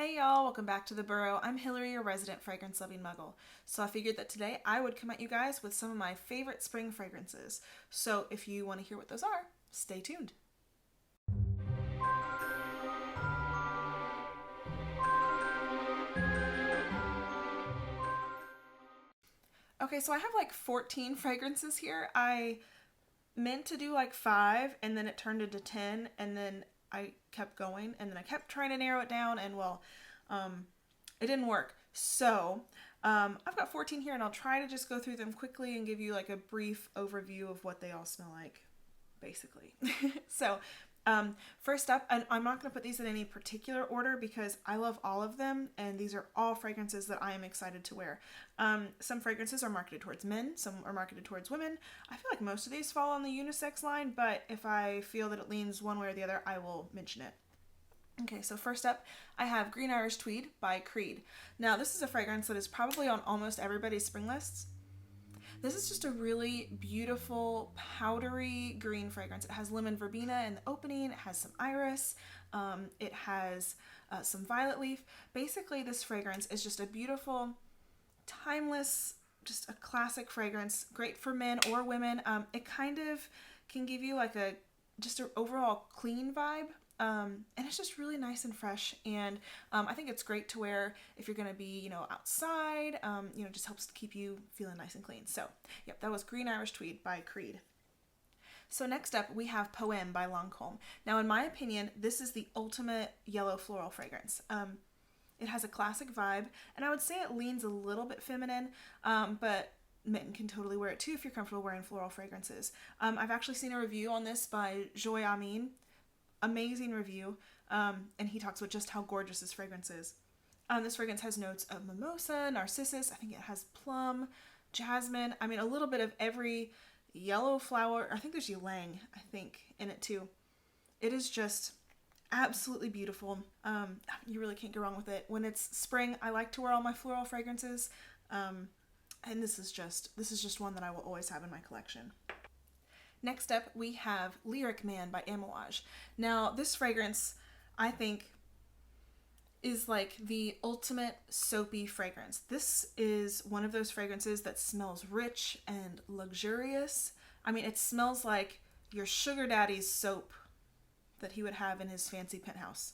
Hey y'all, welcome back to the Burrow. I'm Hillary, your resident fragrance loving muggle. So I figured that today I would come at you guys with some of my favorite spring fragrances. So if you want to hear what those are, stay tuned. Okay, so I have like 14 fragrances here. I meant to do like 5 and then it turned into 10 and then I kept going and then I kept trying to narrow it down and it didn't work. So I've got 14 here and I'll try to just go through them quickly and give you like a brief overview of what they all smell like, basically. So first up, and I'm not going to put these in any particular order because I love all of them and these are all fragrances that I am excited to wear. Some fragrances are marketed towards men, some are marketed towards women. I feel like most of these fall on the unisex line, but if I feel that it leans one way or the other, I will mention it. Okay, so first up, I have Green Irish Tweed by Creed. Now, this is a fragrance that is probably on almost everybody's spring lists. This is just a really beautiful, powdery green fragrance. It has lemon verbena in the opening, it has some iris, it has some violet leaf. Basically, this fragrance is just a beautiful, timeless, just a classic fragrance, great for men or women. It kind of can give you like just an overall clean vibe. And it's just really nice and fresh, and I think it's great to wear if you're going to be, outside. Just helps to keep you feeling nice and clean. So, yep, that was Green Irish Tweed by Creed. So next up, we have Poem by Lancome. Now, in my opinion, this is the ultimate yellow floral fragrance. It has a classic vibe, and I would say it leans a little bit feminine, but men can totally wear it too if you're comfortable wearing floral fragrances. I've actually seen a review on this by Joy Amin. Amazing review, and he talks about just how gorgeous this fragrance is. This fragrance has notes of mimosa, narcissus, I think it has plum, jasmine, a little bit of every yellow flower. I think there's ylang, in it too. It is just absolutely beautiful. You really can't go wrong with it. When it's spring, I like to wear all my floral fragrances, and this is just one that I will always have in my collection. Next up, we have Lyric Man by Amouage. Now, this fragrance, I think, is like the ultimate soapy fragrance. This is one of those fragrances that smells rich and luxurious. It smells like your sugar daddy's soap that he would have in his fancy penthouse.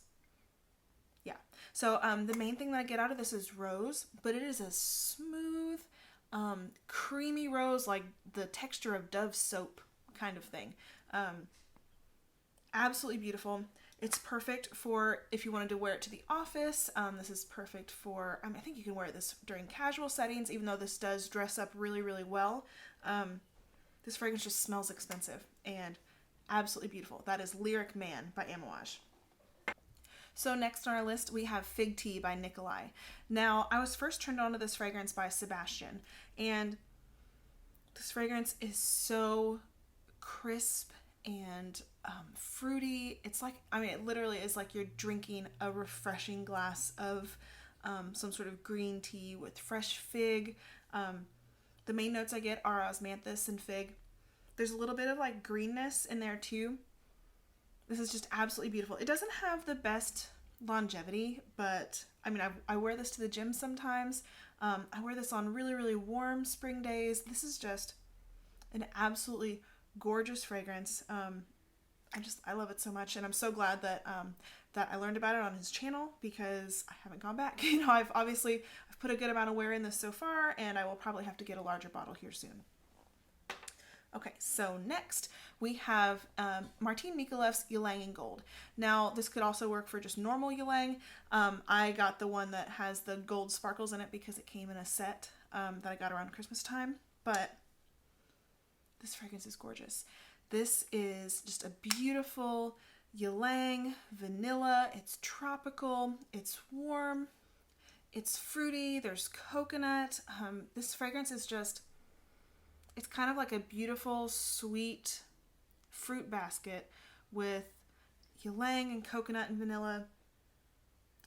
Yeah. So the main thing that I get out of this is rose, but it is a smooth, creamy rose, like the texture of Dove soap kind of thing. Absolutely beautiful. It's perfect for if you wanted to wear it to the office. This is perfect for, I think you can wear this during casual settings, even though this does dress up really, really well. This fragrance just smells expensive and absolutely beautiful. That is Lyric Man by Amouage. So next on our list, we have Fig Tea by Nikolai. Now, I was first turned on to this fragrance by Sebastian, and this fragrance is so crisp and fruity. It's like, it literally is like you're drinking a refreshing glass of some sort of green tea with fresh fig. The main notes I get are osmanthus and fig. There's a little bit of like greenness in there too. This is just absolutely beautiful. It doesn't have the best longevity, but I wear this to the gym sometimes. I wear this on really, really warm spring days. This is just an absolutely gorgeous fragrance. I love it so much, and I'm so glad that I learned about it on his channel because I haven't gone back. I've put a good amount of wear in this so far, and I will probably have to get a larger bottle here soon. Okay, so next we have Martine Mikolev's Ylang in Gold. Now, this could also work for just normal Ylang. I got the one that has the gold sparkles in it because it came in a set that I got around Christmas time, but this fragrance is gorgeous. This is just a beautiful ylang, vanilla. It's tropical. It's warm. It's fruity. There's coconut. This fragrance is it's kind of like a beautiful, sweet fruit basket with ylang and coconut and vanilla.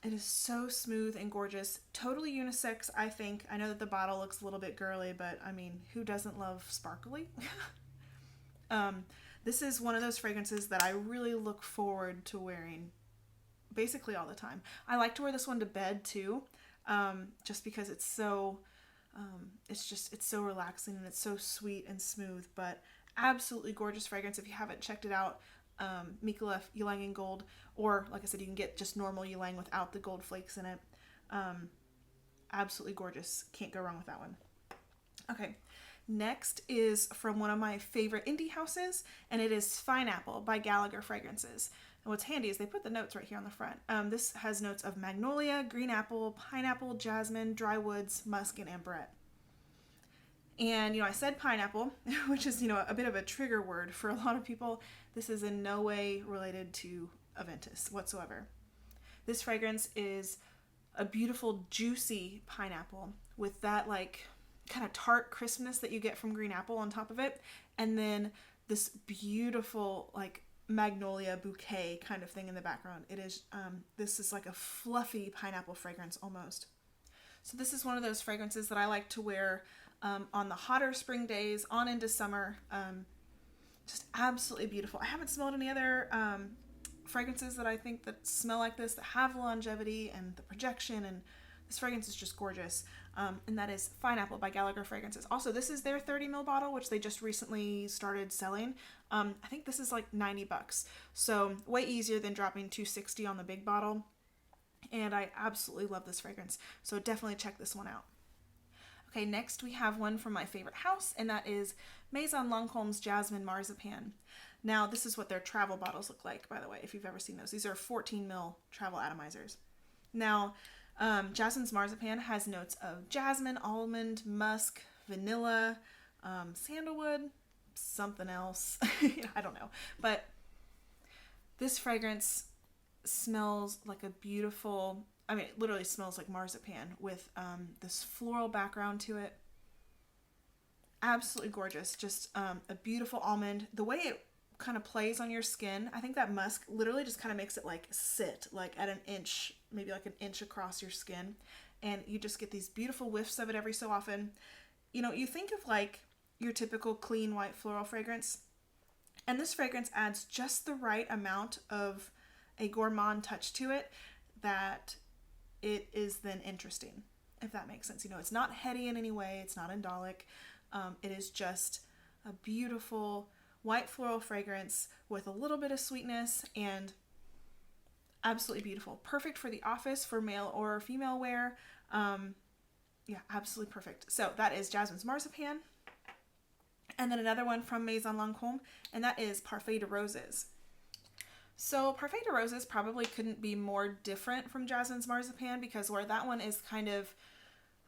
It is so smooth and gorgeous. Totally unisex, I think. I know that the bottle looks a little bit girly, but who doesn't love sparkly? This is one of those fragrances that I really look forward to wearing basically all the time. I like to wear this one to bed too, just because it's so, it's so relaxing and it's so sweet and smooth, but absolutely gorgeous fragrance. If you haven't checked it out, Mikola Ylang in Gold, or like I said, you can get just normal ylang without the gold flakes in it. Absolutely gorgeous. Can't go wrong with that one. Okay, next is from one of my favorite indie houses, and it is Fine Apple by Gallagher Fragrances. And what's handy is they put the notes right here on the front. This has notes of magnolia, green apple, pineapple, jasmine, dry woods, musk, and amberette. And, I said pineapple, which is, a bit of a trigger word for a lot of people. This is in no way related to Aventus whatsoever. This fragrance is a beautiful, juicy pineapple with that, like, kind of tart crispness that you get from green apple on top of it. And then this beautiful, like, magnolia bouquet kind of thing in the background. It is, this is like a fluffy pineapple fragrance almost. So this is one of those fragrances that I like to wear on the hotter spring days, on into summer. Just absolutely beautiful. I haven't smelled any other fragrances that I think that smell like this, that have the longevity and the projection, and this fragrance is just gorgeous. And that is Fine Apple by Gallagher Fragrances. Also, this is their 30 ml bottle, which they just recently started selling. I think this is like $90, so way easier than dropping $260 on the big bottle. And I absolutely love this fragrance, so definitely check this one out. Okay, next we have one from my favorite house, and that is Maison Lancome's Jasmine Marzipan. Now, this is what their travel bottles look like, by the way, if you've ever seen those. These are 14 ml travel atomizers. Now, Jasmine's Marzipan has notes of jasmine, almond, musk, vanilla, sandalwood, something else. I don't know. But this fragrance smells like a beautiful, it literally smells like marzipan with this floral background to it. Absolutely gorgeous. Just a beautiful almond. The way it kind of plays on your skin, I think that musk literally just kind of makes it like sit like at an inch, maybe like an inch across your skin, and you just get these beautiful whiffs of it every so often. You think of like your typical clean white floral fragrance, and this fragrance adds just the right amount of a gourmand touch to it that it is then interesting, if that makes sense. It's not heady in any way, it's not indolic. It is just a beautiful white floral fragrance with a little bit of sweetness, and absolutely beautiful. Perfect for the office, for male or female wear. Yeah, absolutely perfect. So that is Jasmine's Marzipan. And then another one from Maison Lancome, and that is Parfait de Rosas. So Parfait de Rosas probably couldn't be more different from Jasmine's Marzipan, because where that one is kind of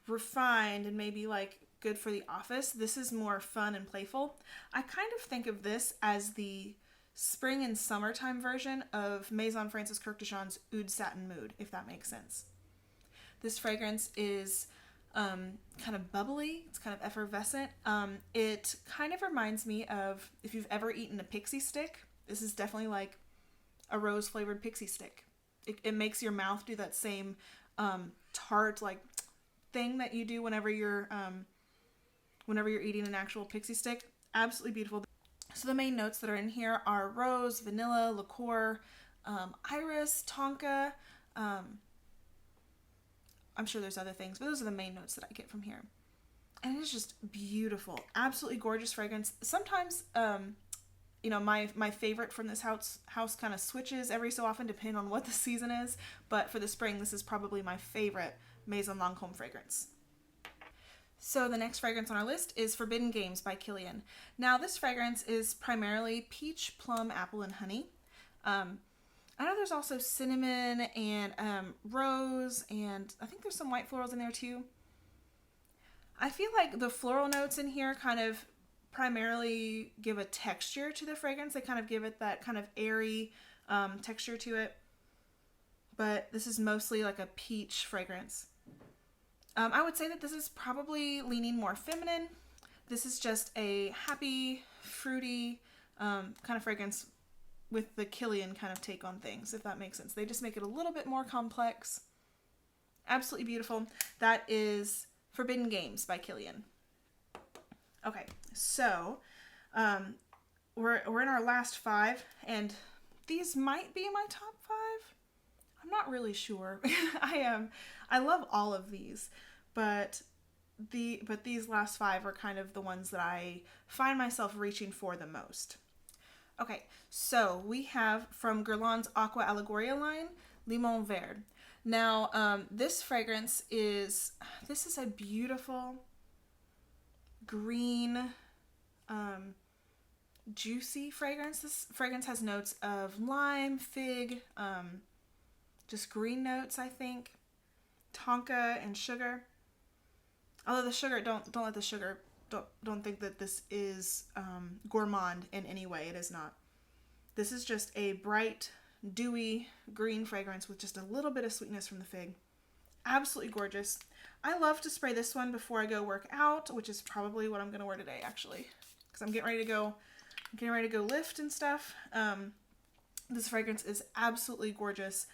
refined and maybe like good for the office, this is more fun and playful. I kind of think of this as the spring and summertime version of Maison Francis Courtesans Oud Satin Mood, if that makes sense. This fragrance is kind of bubbly, it's kind of effervescent. It kind of reminds me of, if you've ever eaten a pixie stick, this is definitely like a rose flavored pixie stick. It makes your mouth do that same tart like thing that you do whenever you're eating an actual pixie stick. Absolutely beautiful. So the main notes that are in here are rose, vanilla, liqueur, iris, tonka. I'm sure there's other things, but those are the main notes that I get from here. And it is just beautiful. Absolutely gorgeous fragrance. Sometimes, my favorite from this house kind of switches every so often depending on what the season is. But for the spring, this is probably my favorite Maison Lancome fragrance. So the next fragrance on our list is Forbidden Games by Kilian. Now this fragrance is primarily peach, plum, apple, and honey. I know there's also cinnamon and rose, and I think there's some white florals in there too. I feel like the floral notes in here kind of primarily give a texture to the fragrance. They kind of give it that kind of airy texture to it. But this is mostly like a peach fragrance. I would say that this is probably leaning more feminine. This is just a happy, fruity kind of fragrance with the Kilian kind of take on things, if that makes sense. They just make it a little bit more complex. Absolutely beautiful. That is Forbidden Games by Kilian. Okay, so we're in our last 5, and these might be my top 5. not really sure. I love all of these, but these last 5 are kind of the ones that I find myself reaching for the most. Okay, so we have from Guerlain's Aqua Allegoria line, Limon Vert. Now, this fragrance is a beautiful green, juicy fragrance. This fragrance has notes of lime, fig, just green notes, I think, tonka and sugar. Although the sugar, don't let the sugar, don't think that this is gourmand in any way. It is not. This is just a bright, dewy green fragrance with just a little bit of sweetness from the fig. Absolutely gorgeous. I love to spray this one before I go work out, which is probably what I'm going to wear today, actually, because I'm getting ready to go lift and stuff. This fragrance is absolutely gorgeous.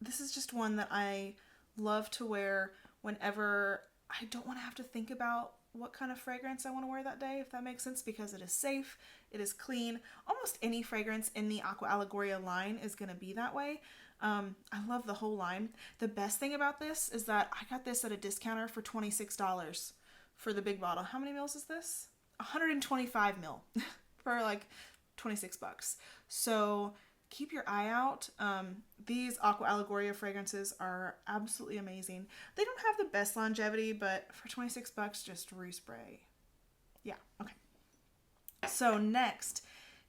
This is just one that I love to wear whenever I don't want to have to think about what kind of fragrance I want to wear that day, if that makes sense, because it is safe, it is clean. Almost any fragrance in the Aqua Allegoria line is going to be that way. I love the whole line. The best thing about this is that I got this at a discounter for $26 for the big bottle. How many mils is this? 125 mil for like $26. So keep your eye out. These Aqua Allegoria fragrances are absolutely amazing. They don't have the best longevity, but for $26, just respray. Yeah, okay. So next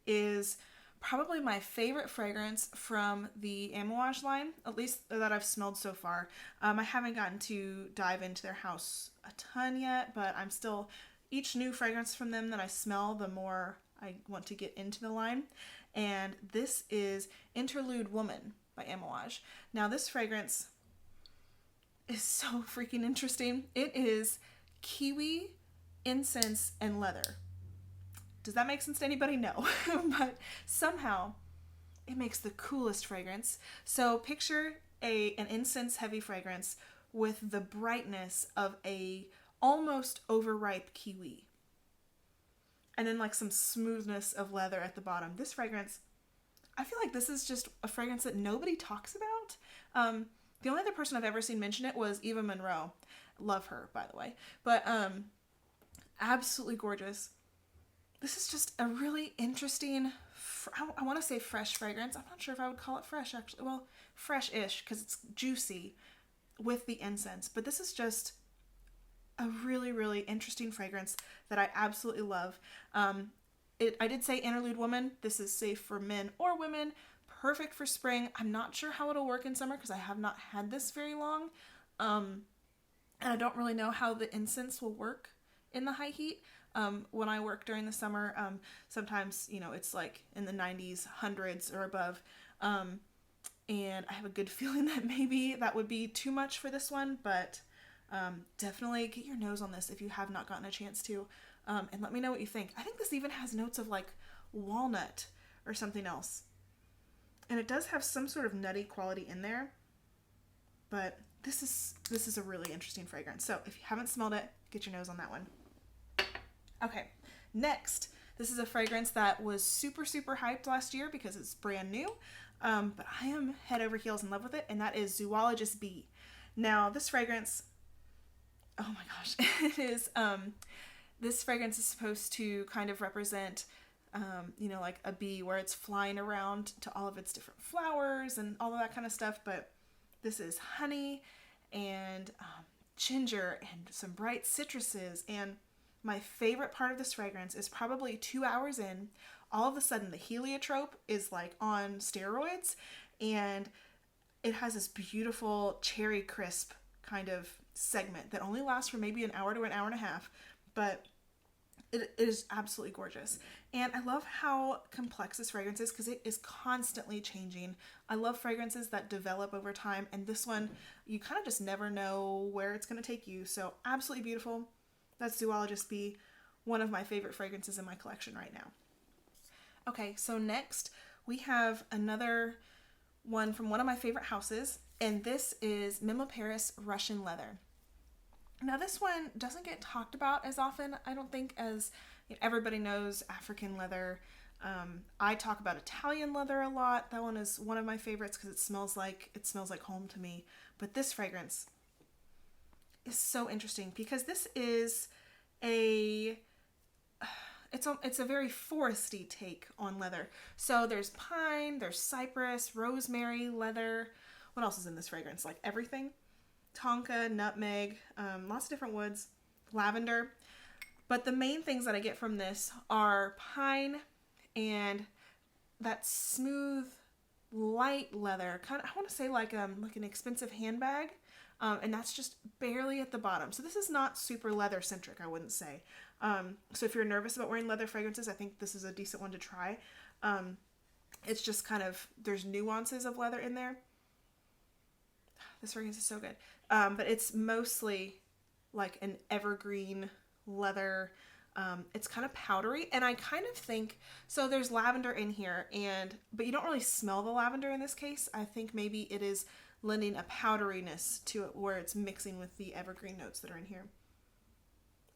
is probably my favorite fragrance from the Amouage line, at least that I've smelled so far. I haven't gotten to dive into their house a ton yet, but I'm still, each new fragrance from them that I smell, the more I want to get into the line. And this is Interlude Woman by Amouage. Now this fragrance is so freaking interesting. It is kiwi, incense, and leather. Does that make sense to anybody? No. But somehow it makes the coolest fragrance. So picture an incense heavy fragrance with the brightness of a almost overripe kiwi. And then like some smoothness of leather at the bottom. This fragrance, I feel like this is just a fragrance that nobody talks about. The only other person I've ever seen mention it was Eva Monroe. Love her, by the way. But absolutely gorgeous. This is just a really interesting, I want to say fresh fragrance. I'm not sure if I would call it fresh, actually. Well, fresh-ish, because it's juicy with the incense. But this is just a really, really interesting fragrance that I absolutely love. I did say Interlude Woman. This is safe for men or women. Perfect for spring. I'm not sure how it'll work in summer because I have not had this very long. And I don't really know how the incense will work in the high heat. When I work during the summer, sometimes, it's like in the 90s, hundreds or above. And I have a good feeling that maybe that would be too much for this one, but definitely get your nose on this if you have not gotten a chance to. And let me know what you think. I think this even has notes of like walnut or something else. And it does have some sort of nutty quality in there, but this is a really interesting fragrance. So if you haven't smelled it, get your nose on that one. Okay, next, this is a fragrance that was super, super hyped last year because it's brand new, but I am head over heels in love with it, and that is Zoologist Bee. Now, this fragrance, oh my gosh, it is, this fragrance is supposed to kind of represent, like a bee where it's flying around to all of its different flowers and all of that kind of stuff, but this is honey and ginger and some bright citruses, and my favorite part of this fragrance is probably 2 hours in, all of a sudden the heliotrope is like on steroids, and it has this beautiful cherry crisp kind of segment that only lasts for maybe an hour to an hour and a half, but it is absolutely gorgeous. And I love how complex this fragrance is because it is constantly changing. I love fragrances that develop over time, and this one, you kind of just never know where it's going to take you. So absolutely beautiful. That's Zoologist Bee, one of my favorite fragrances in my collection right now. Okay, so next we have another one from one of my favorite houses, and this is Mimo Paris Russian Leather. Now this one doesn't get talked about as often, I don't think, as everybody knows African leather. I talk about Italian leather a lot. That one is one of my favorites because it smells like home to me. But this fragrance is so interesting because this is a it's a very foresty take on leather. So there's pine, there's cypress, rosemary, leather. What else is in this fragrance? Like everything. Tonka, nutmeg, lots of different woods, lavender. But the main things that I get from this are pine and that smooth, light leather. Kind of, I want to say like an expensive handbag. And that's just barely at the bottom. So this is not super leather centric, I wouldn't say. So if you're nervous about wearing leather fragrances, I think this is a decent one to try. It's just kind of, there's nuances of leather in there. This fragrance is so good. But it's mostly like an evergreen leather. It's kind of powdery, and I kind of think, so there's lavender in here, but you don't really smell the lavender in this case. I think maybe it is lending a powderiness to it where it's mixing with the evergreen notes that are in here.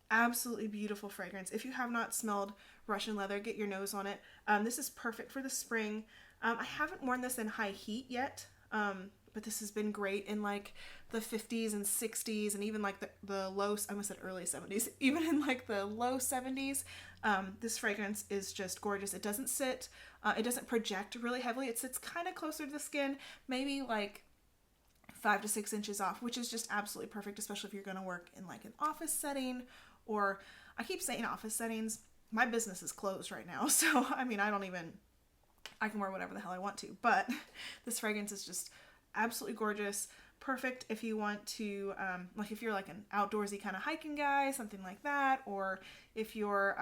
Absolutely beautiful fragrance. If you have not smelled Russian leather, get your nose on it. This is perfect for the spring. I haven't worn this in high heat yet, but this has been great in like the 50s and 60s and even like the low, I almost said early 70s, even in like the low 70s. This fragrance is just gorgeous. It doesn't sit, it doesn't project really heavily. It sits kind of closer to the skin, maybe like 5 to 6 inches off, which is just absolutely perfect, especially if you're going to work in like an office setting, or I keep saying office settings. My business is closed right now, so I mean, I can wear whatever the hell I want to, but this fragrance is just absolutely gorgeous. Perfect if you want to, like if you're like an outdoorsy kind of hiking guy, something like that, or if you're,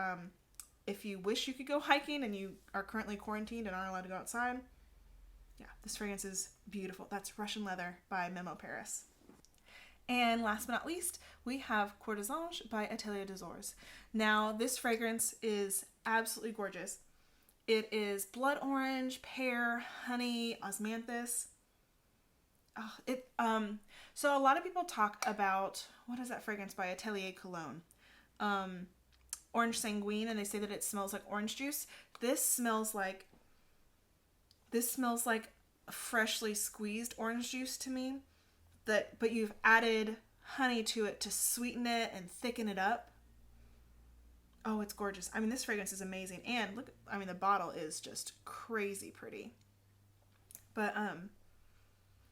if you wish you could go hiking and you are currently quarantined and aren't allowed to go outside. Yeah, this fragrance is beautiful. That's Russian Leather by Memo Paris. And last but not least, we have Courtesans by Atelier des Ors. Now, this fragrance is absolutely gorgeous. It is blood orange, pear, honey, osmanthus. So a lot of people talk about, what is that fragrance by Atelier Cologne? Orange Sanguine, and they say that it smells like orange juice. This smells like freshly squeezed orange juice to me. But you've added honey to it to sweeten it and thicken it up. Oh, it's gorgeous. I mean, this fragrance is amazing. And look, I mean, the bottle is just crazy pretty. But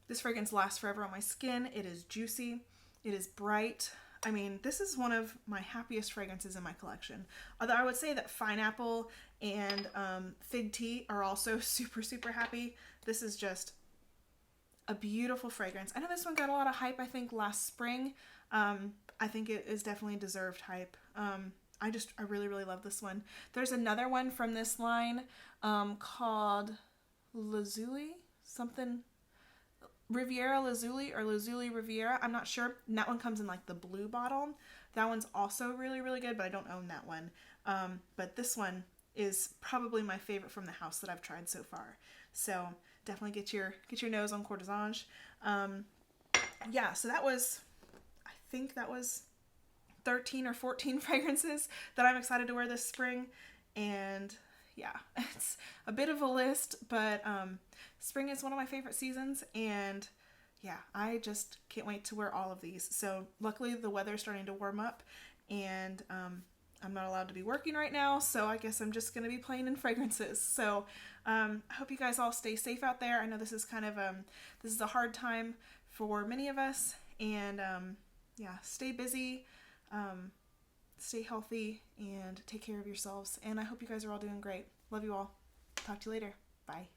this fragrance lasts forever on my skin. It is juicy. It is bright. I mean, this is one of my happiest fragrances in my collection. Although I would say that Pineapple and Fig Tea are also super, super happy. This is just a beautiful fragrance. I know this one got a lot of hype, I think, last spring. I think it is definitely deserved hype. I really, really love this one. There's another one from this line called Lazuli, something, Riviera Lazuli or Lazuli Riviera. I'm not sure. And that one comes in like the blue bottle. That one's also really, really good, but I don't own that one. But this one is probably my favorite from the house that I've tried so far. So definitely get your nose on Courtesans. Yeah, so I think that was 13 or 14 fragrances that I'm excited to wear this spring. And yeah, it's a bit of a list, but spring is one of my favorite seasons, and yeah, I just can't wait to wear all of these. So luckily the weather's starting to warm up, and I'm not allowed to be working right now, so I guess I'm just going to be playing in fragrances. So I hope you guys all stay safe out there. I know this is kind of this is a hard time for many of us, and yeah, stay busy, stay healthy, and take care of yourselves. And I hope you guys are all doing great. Love you all. Talk to you later. Bye.